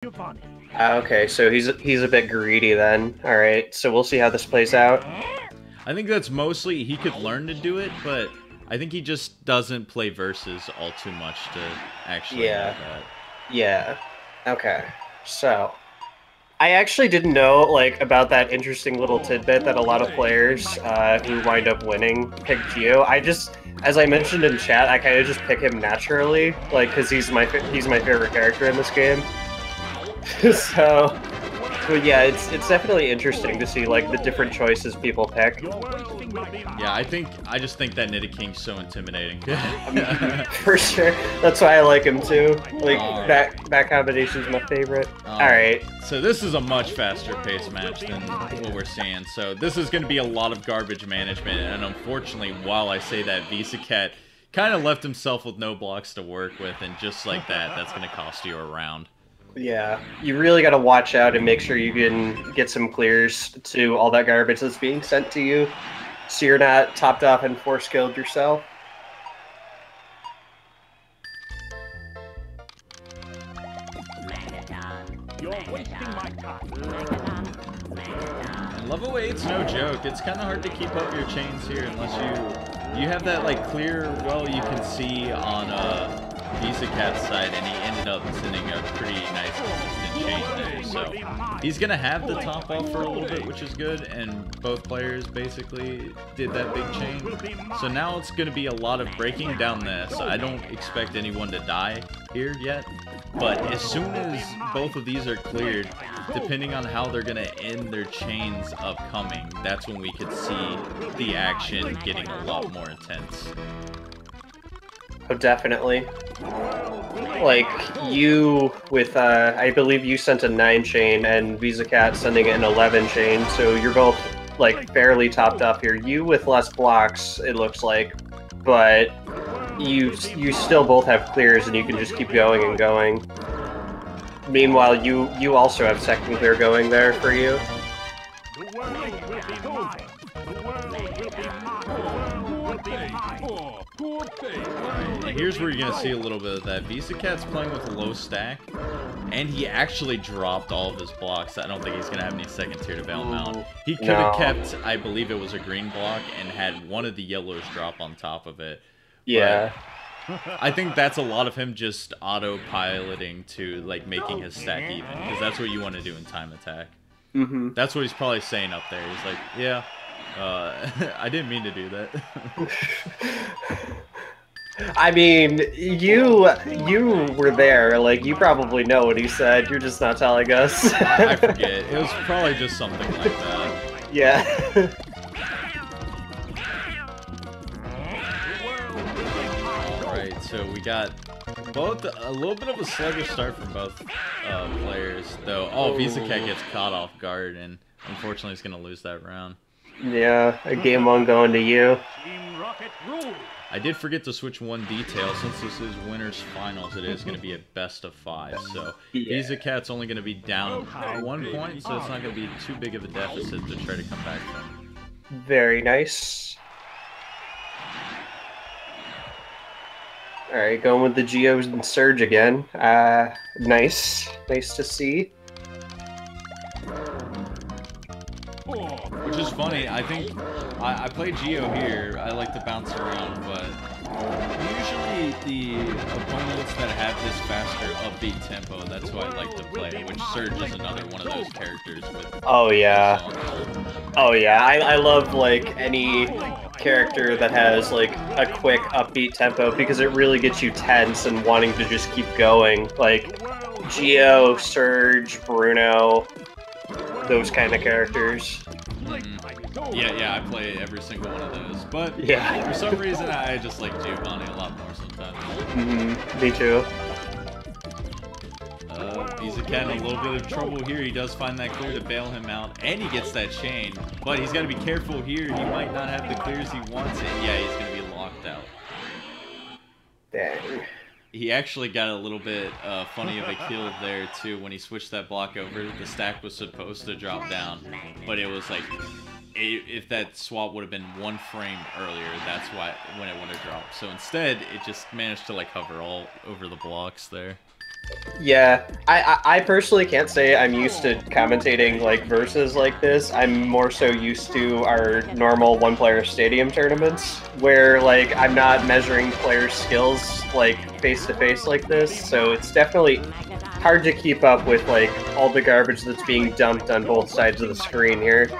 Okay, so he's a bit greedy then. All right, so we'll see how this plays out. I think that's mostly he could learn to do it, but I think he just doesn't play versus all too much to actually have that. Yeah. Okay. So, I actually didn't know like about that interesting little tidbit that a lot of players who wind up winning pick Geo. As I mentioned in chat, I kind of just pick him naturally, like because he's my favorite character in this game. So, but yeah, it's definitely interesting to see like the different choices people pick. Yeah, I just think that Nidaking's so intimidating. For sure. That's why I like him too. Like back combination's my favorite. Alright. So this is a much faster paced match than what we're seeing. So this is gonna be a lot of garbage management, and unfortunately, while I say that, VZakat kind of left himself with no blocks to work with, and just like that, that's gonna cost you a round. Yeah, you really got to watch out and make sure you can get some clears to all that garbage that's being sent to you, so you're not topped off and force killed yourself. And level 8's no joke. It's kind of hard to keep up your chains here unless you have that like clear well you can see on VZakat's side, and he ended up sending a pretty nice consistent chain there. So he's gonna have the top off for a little bit, which is good, and both players basically did that big chain. So now it's gonna be a lot of breaking down this. I don't expect anyone to die here yet, but as soon as both of these are cleared, depending on how they're gonna end their chains upcoming, that's when we could see the action getting a lot more intense. Oh, definitely. Like, you with, I believe you sent a 9 chain, and VZakat sending an 11 chain, so you're both, like, fairly topped up here. You with less blocks, it looks like, but you still both have clears, and you can just keep going and going. Meanwhile, you also have second clear going there for you. And here's where you're going to see a little bit of that. VZakat's playing with a low stack, and he actually dropped all of his blocks. I don't think he's going to have any second tier to bail him out. He could have kept, I believe it was a green block, and had one of the yellows drop on top of it. Yeah. But I think that's a lot of him just autopiloting to, like, making his stack even, because that's what you want to do in time attack. Mm-hmm. That's what he's probably saying up there. He's like, yeah, I didn't mean to do that. I mean, you were there. Like, you probably know what he said. You're just not telling us. I forget. It was probably just something like that. Yeah. Alright, so we got both a little bit of a sluggish start from both players, though. Oh, VZakat gets caught off guard, and unfortunately he's going to lose that round. Yeah, a game one going to you. I did forget to switch one detail. Since this is winners finals, it is going to be a best of 5. So VZakat's only going to be down 1 point, so it's not going to be too big of a deficit to try to come back from. Very nice. Alright, going with the Geos and Surge again. Nice. Nice to see. Which is funny. I think I play Geo here. I like to bounce around, but usually the opponents that have this faster upbeat tempo, that's who I like to play, which Surge is another one of those characters with. Oh yeah. Oh yeah, I love like any character that has like a quick upbeat tempo because it really gets you tense and wanting to just keep going. Like Geo, Surge, Bruno, those kind of characters. Yeah, I play every single one of those. But yeah, for some reason, I just like Giovanni a lot more sometimes. Me too. VZakat in a little bit of trouble here. He does find that clear to bail him out, and he gets that chain. But he's got to be careful here. He might not have the clears he wants, and yeah, he's going to be locked out. Dang. He actually got a little bit funny of a kill there, too, when he switched that block over. The stack was supposed to drop down, but it was like, if that swap would have been 1 frame earlier, that's why when it would have dropped. So instead, it just managed to like hover all over the blocks there. Yeah, I personally can't say I'm used to commentating like versus like this. I'm more so used to our normal one-player stadium tournaments where like I'm not measuring players' skills like face to face like this. So it's definitely hard to keep up with like all the garbage that's being dumped on both sides of the screen here.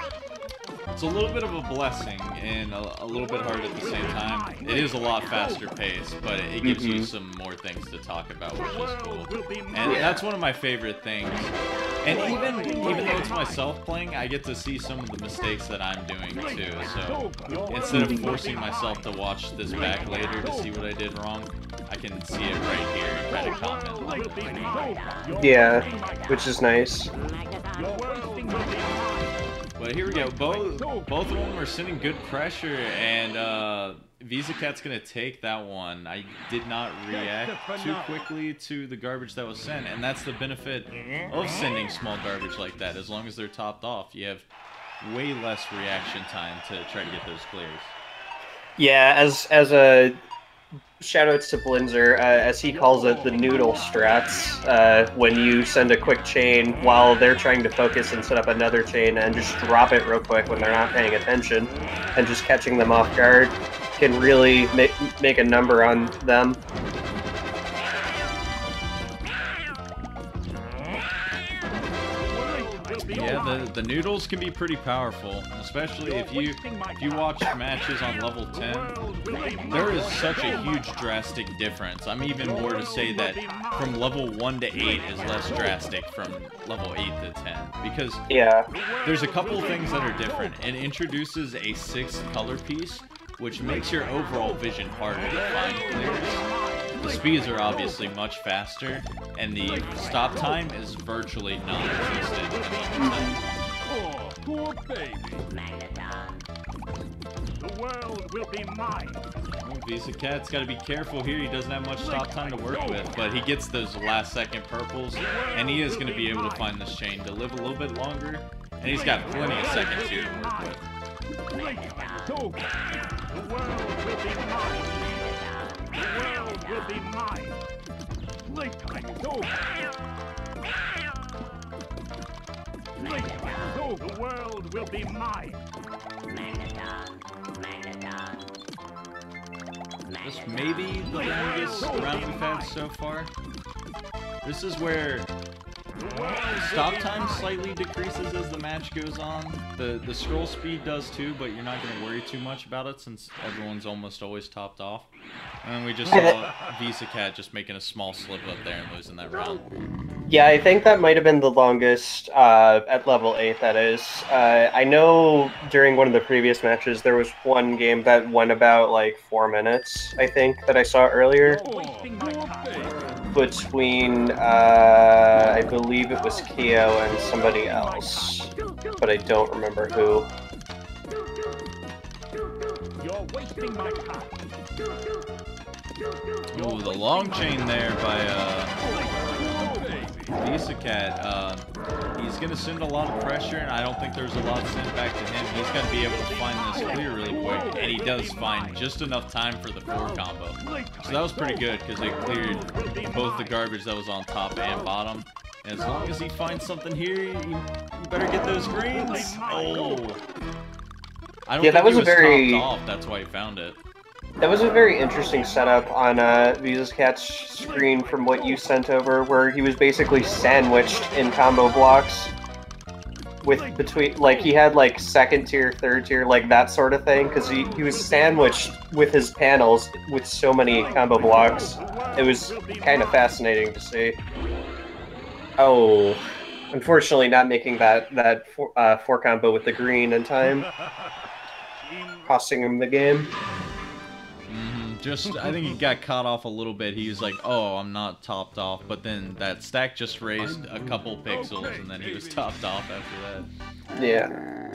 It's a little bit of a blessing and a little bit hard at the same time. It is a lot faster paced, but it gives you some more things to talk about, which is cool. And that's one of my favorite things. And even though it's myself playing, I get to see some of the mistakes that I'm doing too. So instead of forcing myself to watch this back later to see what I did wrong, I can see it right here and kind of comment like. Yeah, which is nice. But here we go. Both of them are sending good pressure, and VZakat's gonna take that one. I did not react too quickly to the garbage that was sent, and that's the benefit of sending small garbage like that. As long as they're topped off, you have way less reaction time to try to get those clears. Yeah, as a shoutouts to Blinzer, as he calls it, the noodle strats, when you send a quick chain while they're trying to focus and set up another chain and just drop it real quick when they're not paying attention, and just catching them off guard can really make a number on them. Yeah, the noodles can be pretty powerful, especially if you watch matches on level 10. There is such a huge drastic difference. I'm even more to say that from level 1 to 8 is less drastic from level 8 to 10, because there's a couple of things that are different. It introduces a 6th color piece, which makes your overall vision harder to find clears. The speeds are obviously much faster, and the stop time is virtually non-existent. Oh, poor baby. The world will be mine. VZakat's got to be careful here. He doesn't have much stop time to work with, but he gets those last-second purples, and he is going to be able to find this chain to live a little bit longer, and he's got plenty of seconds here to work with. The world will be mine. The world will be mine. Playtime is over. The world will be mine. This may be the longest round we've had so far. This is where stop time slightly decreases as the match goes on. The scroll speed does too, but you're not going to worry too much about it since everyone's almost always topped off. And we just saw VZakat just making a small slip up there and losing that round. Yeah, I think that might have been the longest at level 8, that is. I know during one of the previous matches there was one game that went about like 4 minutes, I think, that I saw earlier. Between, I believe it was Keo and somebody else, but I don't remember who. You're wasting my time. Ooh, the long chain there by VZakat. He's going to send a lot of pressure, and I don't think there's a lot sent back to him. He's going to be able to find this clear really quick, and he does find just enough time for the 4 combo. So that was pretty good, because it cleared both the garbage that was on top and bottom. And as long as he finds something here, you better get those greens. Oh. I don't think that was he was a very topped off, that's why he found it. That was a very interesting setup on VZakat's screen from what you sent over, where he was basically sandwiched in combo blocks with between, like, he had like 2nd tier, 3rd tier, like that sort of thing, because he was sandwiched with his panels with so many combo blocks. It was kind of fascinating to see. Oh, unfortunately not making that 4 combo with the green in time, costing him the game. I think he got caught off a little bit. He was like, oh, I'm not topped off. But then that stack just raised a couple pixels, and then he was topped off after that. Yeah.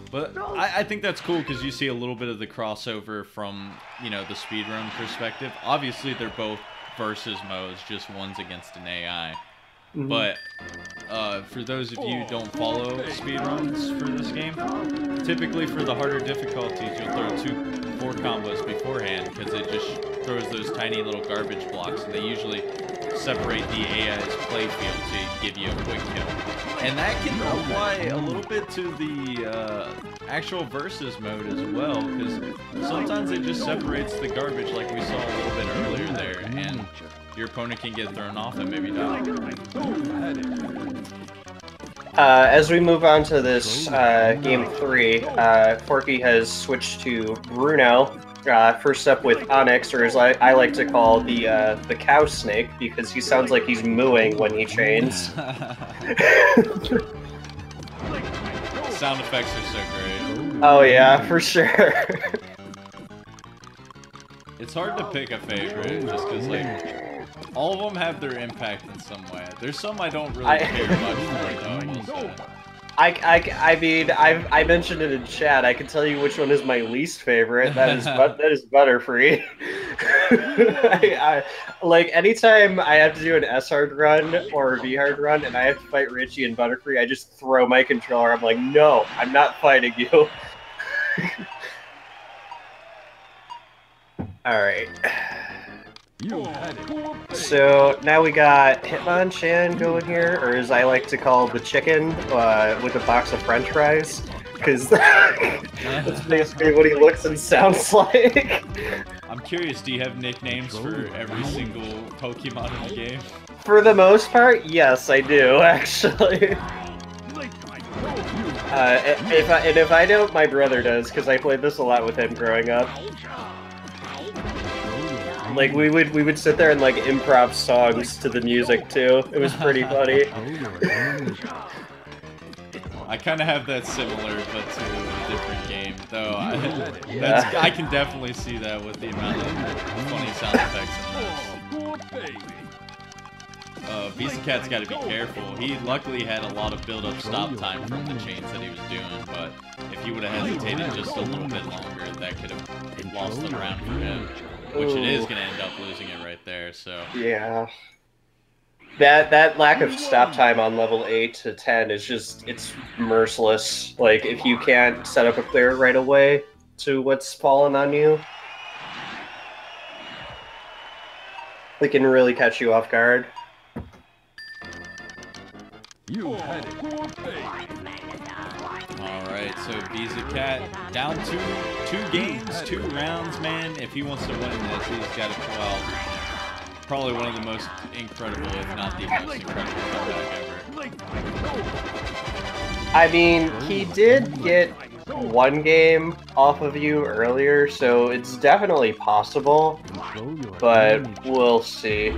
But I think that's cool because you see a little bit of the crossover from, you know, the speedrun perspective. Obviously, they're both versus modes, just one's against an AI. But for those of you who don't follow speedruns for this game, typically for the harder difficulties, you'll throw 4 combos beforehand because it just throws those tiny little garbage blocks, and they usually separate the AI's playfield to give you a quick kill. And that can apply a little bit to the actual versus mode as well, because sometimes it just separates the garbage like we saw a little bit earlier there, and your opponent can get thrown off and maybe die. As we move on to this game 3, Forky has switched to Bruno. First up with Onyx, or as I like to call the cow snake, because he sounds like he's mooing when he chains. Sound effects are so great. Oh yeah, for sure. It's hard to pick a favorite, just because like all of them have their impact in some way. There's some I don't really care much for, though, I will say. I mean, I mentioned it in chat. I can tell you which one is my least favorite. That is Butterfree. Like anytime I have to do an S hard run or a V hard run, and I have to fight Richie and Butterfree, I just throw my controller. I'm like, no, I'm not fighting you. All right. So now we got Hitmonchan going here, or as I like to call the chicken, with a box of French fries, because that's basically what he looks and sounds like. I'm curious, do you have nicknames for every single Pokemon in the game? For the most part, yes, I do, actually. If I don't, my brother does, because I played this a lot with him growing up. Like we would sit there and like improv songs to the music too. It was pretty funny. I kind of have that similar, but to a different game, though. I can definitely see that with the amount of funny sound effects in this. VZakat's got to be careful. He luckily had a lot of build-up stop time from the chains that he was doing, but if he would have hesitated just a little bit longer, that could have lost the round for him. Which it is going to end up losing it right there, so... Yeah. That lack of stop time on level 8 to 10 is just, it's merciless. Like, if you can't set up a clear right away to what's fallen on you, it can really catch you off guard. Alright, so VZakat down two games, 2 rounds, man. If he wants to win this, he's got to pull out probably one of the most incredible, if not the most incredible comeback ever. I mean, he did get 1 game off of you earlier, so it's definitely possible, but we'll see.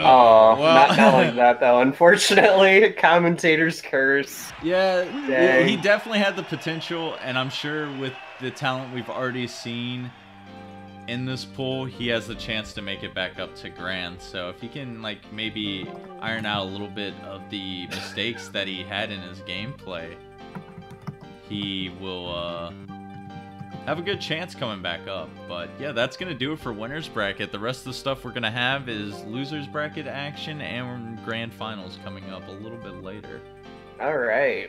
Oh, well, not like that though. Unfortunately, commentator's curse. Yeah, Dang. He definitely had the potential, and I'm sure with the talent we've already seen in this pool, he has the chance to make it back up to Grand. So if he can, like, maybe iron out a little bit of the mistakes that he had in his gameplay, he will have a good chance coming back up. But yeah, that's gonna do it for winners bracket. The rest of the stuff we're gonna have is losers bracket action and grand finals coming up a little bit later. All right.